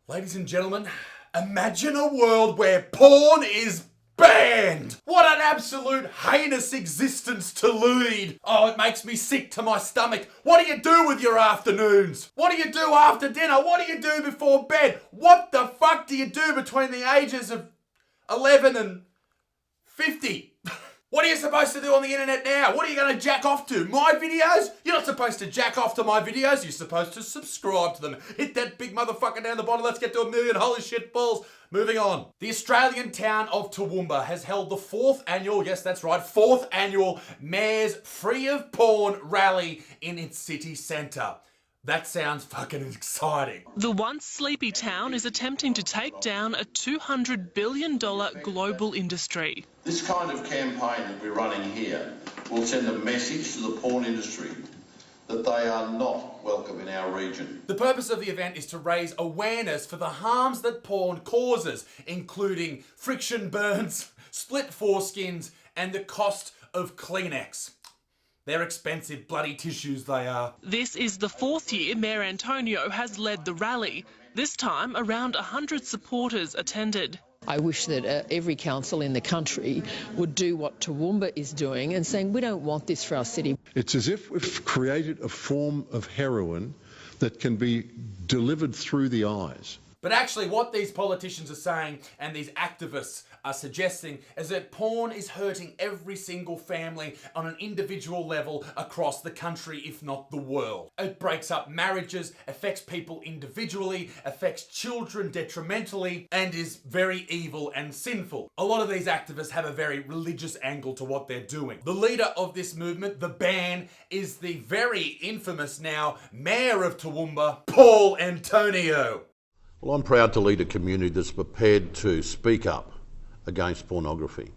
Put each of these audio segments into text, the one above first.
Ladies and gentlemen, imagine a world where porn is banned! What an absolute heinous existence to lead! Oh, it makes me sick to my stomach. What do you do with your afternoons? What do you do after dinner? What do you do before bed? What the fuck do you do between the ages of 11 and 50? What are you supposed to do on the internet now? What are you going to jack off to? My videos? You're not supposed to jack off to my videos. You're supposed to subscribe to them. Hit that big motherfucker down the bottom. Let's get to 1 million. Holy shit balls. Moving on. The Australian town of Toowoomba has held the fourth annual Mayor's Free of Porn rally in its city centre. That sounds fucking exciting. The once sleepy town is attempting to take down a $200 billion global industry. This kind of campaign that we're running here will send a message to the porn industry that they are not welcome in our region. The purpose of the event is to raise awareness for the harms that porn causes, including friction burns, split foreskins, and the cost of Kleenex. They're expensive bloody tissues, they are. This is the fourth year Mayor Antonio has led the rally. This time, around 100 supporters attended. I wish that every council in the country would do what Toowoomba is doing and saying, we don't want this for our city. It's as if we've created a form of heroin that can be delivered through the eyes. But actually what these politicians are saying and these activists are suggesting is that porn is hurting every single family on an individual level across the country, if not the world. It breaks up marriages, affects people individually, affects children detrimentally, and is very evil and sinful. A lot of these activists have a very religious angle to what they're doing. The leader of this movement, the ban, is the very infamous now Mayor of Toowoomba, Paul Antonio. Well, I'm proud to lead a community that's prepared to speak up against pornography.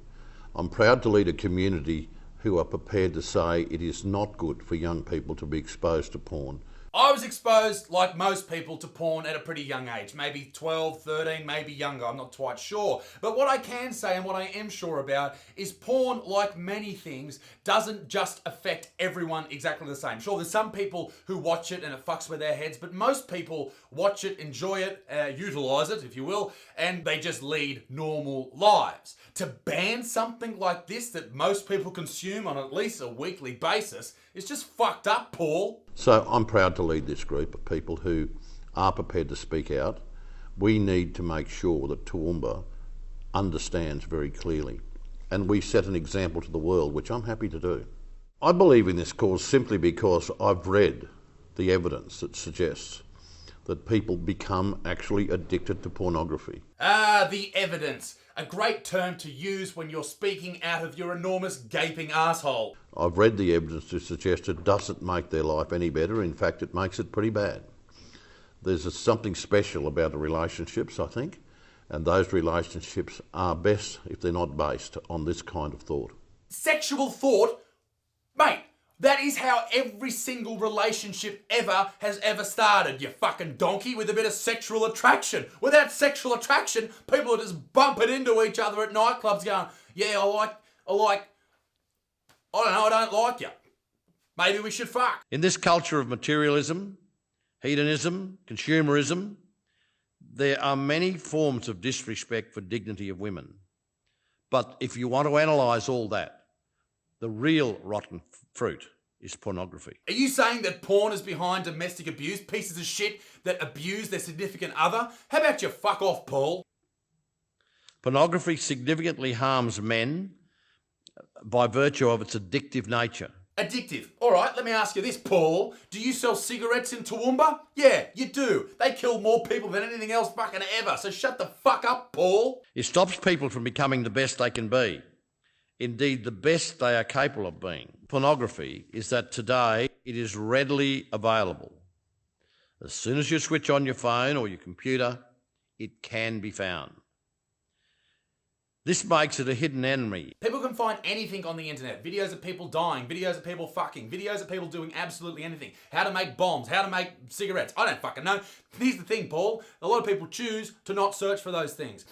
I'm proud to lead a community who are prepared to say it is not good for young people to be exposed to porn. I was exposed, like most people, to porn at a pretty young age. Maybe 12, 13, maybe younger, I'm not quite sure. But what I can say and what I am sure about is porn, like many things, doesn't just affect everyone exactly the same. Sure, there's some people who watch it and it fucks with their heads, but most people watch it, enjoy it, utilise it, if you will, and they just lead normal lives. To ban something like this that most people consume on at least a weekly basis is just fucked up, Paul. So I'm proud to lead this group of people who are prepared to speak out. We need to make sure that Toowoomba understands very clearly, and we set an example to the world, which I'm happy to do. I believe in this cause simply because I've read the evidence that suggests that people become actually addicted to pornography. Ah, the evidence. A great term to use when you're speaking out of your enormous gaping asshole. I've read the evidence to suggest it doesn't make their life any better. In fact, it makes it pretty bad. There's something special about the relationships, I think, and those relationships are best if they're not based on this kind of thought. Sexual thought? Mate, that is how every single relationship has ever started, you fucking donkey, with a bit of sexual attraction. Without sexual attraction, people are just bumping into each other at nightclubs going, yeah, I don't like you. Maybe we should fuck. In this culture of materialism, hedonism, consumerism, there are many forms of disrespect for dignity of women. But if you want to analyse all that, the real rotten fruit is pornography. Are you saying that porn is behind domestic abuse, pieces of shit that abuse their significant other? How about you fuck off, Paul? Pornography significantly harms men by virtue of its addictive nature. Addictive. All right, let me ask you this, Paul. Do you sell cigarettes in Toowoomba? Yeah, you do. They kill more people than anything else fucking ever, so shut the fuck up, Paul. It stops people from becoming the best they can be. Indeed, the best they are capable of being. Pornography is that today it is readily available. As soon as you switch on your phone or your computer, it can be found. This makes it a hidden enemy. People can find anything on the internet. Videos of people dying, videos of people fucking, videos of people doing absolutely anything. How to make bombs, how to make cigarettes. I don't fucking know. Here's the thing, Paul. A lot of people choose to not search for those things.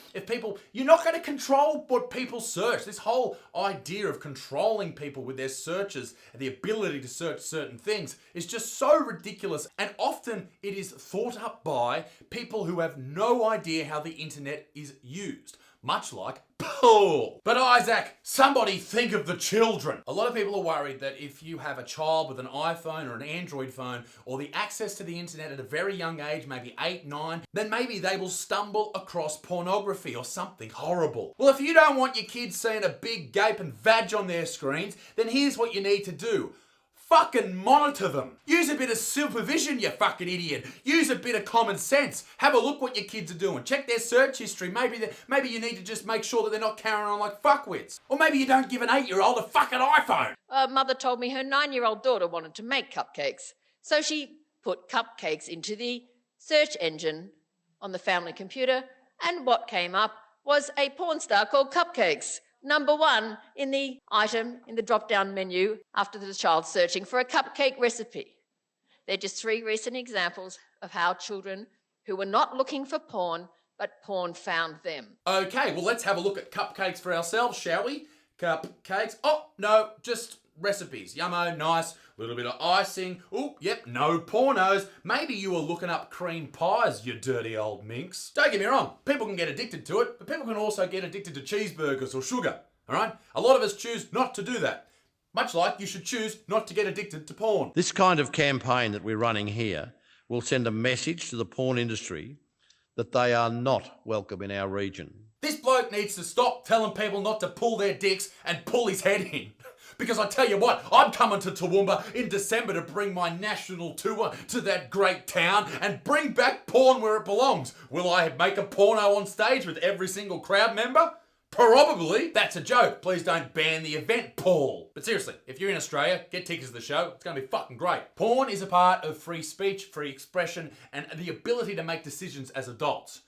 You're not going to control what people search. This whole idea of controlling people with their searches and the ability to search certain things is just so ridiculous. And often it is thought up by people who have no idea how the internet is used. Much like Paul. But Isaac, somebody think of the children. A lot of people are worried that if you have a child with an iPhone or an Android phone or the access to the internet at a very young age, maybe 8, 9, then maybe they will stumble across pornography or something horrible. Well, if you don't want your kids seeing a big gaping vag on their screens, then here's what you need to do. Fucking monitor them. Use a bit of supervision, you fucking idiot. Use a bit of common sense. Have a look what your kids are doing. Check their search history. Maybe you need to just make sure that they're not carrying on like fuckwits. Or maybe you don't give an 8-year-old a fucking iPhone. Mother told me her 9-year-old daughter wanted to make cupcakes. So she put cupcakes into the search engine on the family computer, and what came up was a porn star called Cupcakes. Number 1 in the item in the drop-down menu after the child searching for a cupcake recipe. They're just 3 recent examples of how children who were not looking for porn, but porn found them. Okay, well let's have a look at cupcakes for ourselves, shall we? Cupcakes. Oh, no, just recipes. Yummo, nice. Little bit of icing. Oh, yep, no pornos. Maybe you were looking up cream pies, you dirty old minx. Don't get me wrong, people can get addicted to it, but people can also get addicted to cheeseburgers or sugar, all right? A lot of us choose not to do that. Much like you should choose not to get addicted to porn. This kind of campaign that we're running here will send a message to the porn industry that they are not welcome in our region. This bloke needs to stop telling people not to pull their dicks and pull his head in. Because I tell you what, I'm coming to Toowoomba in December to bring my national tour to that great town and bring back porn where it belongs. Will I make a porno on stage with every single crowd member? Probably. That's a joke. Please don't ban the event, Paul. But seriously, if you're in Australia, get tickets to the show. It's going to be fucking great. Porn is a part of free speech, free expression, and the ability to make decisions as adults.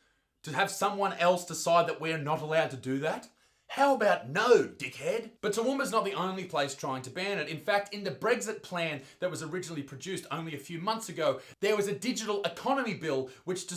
To have someone else decide that we're not allowed to do that? How about no, dickhead? But Toowoomba's not the only place trying to ban it. In fact, in the Brexit plan that was originally produced only a few months ago, there was a digital economy bill which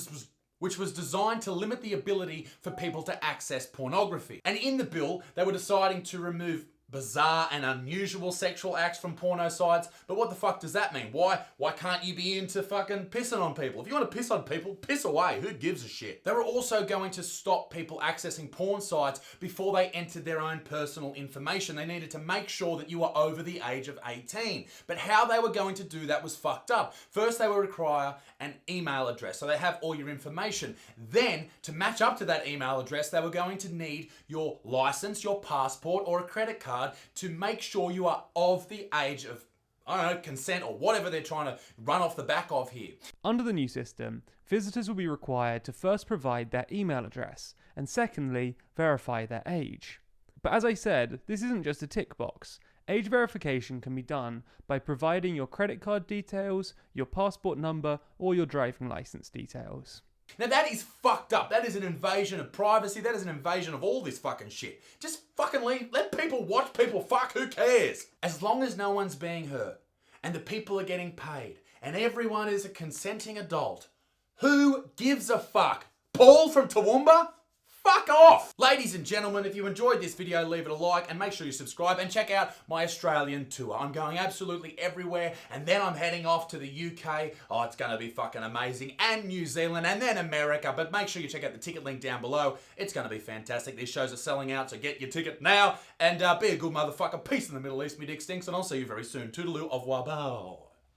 was designed to limit the ability for people to access pornography. And in the bill, they were deciding to remove bizarre and unusual sexual acts from porno sites. But what the fuck does that mean? Why can't you be into fucking pissing on people? If you want to piss on people, piss away. Who gives a shit? They were also going to stop people accessing porn sites before they entered their own personal information. They needed to make sure that you were over the age of 18. But how they were going to do that was fucked up. First, they would require an email address, so they have all your information. Then, to match up to that email address, they were going to need your license, your passport, or a credit card to make sure you are of the age of, I don't know, consent or whatever they're trying to run off the back of here. Under the new system, visitors will be required to first provide their email address and secondly, verify their age. But as I said, this isn't just a tick box. Age verification can be done by providing your credit card details, your passport number, or your driving license details. Now that is fucked up. That is an invasion of privacy. That is an invasion of all this fucking shit. Just fucking leave. Let people watch people fuck. Who cares? As long as no one's being hurt and the people are getting paid and everyone is a consenting adult, who gives a fuck? Paul from Toowoomba? Fuck off! Ladies and gentlemen, if you enjoyed this video, leave it a like and make sure you subscribe and check out my Australian tour. I'm going absolutely everywhere and then I'm heading off to the UK. Oh, it's going to be fucking amazing. And New Zealand and then America. But make sure you check out the ticket link down below. It's going to be fantastic. These shows are selling out, so get your ticket now. And be a good motherfucker. Peace in the Middle East, me dick stinks. And I'll see you very soon. Toodaloo, au revoir.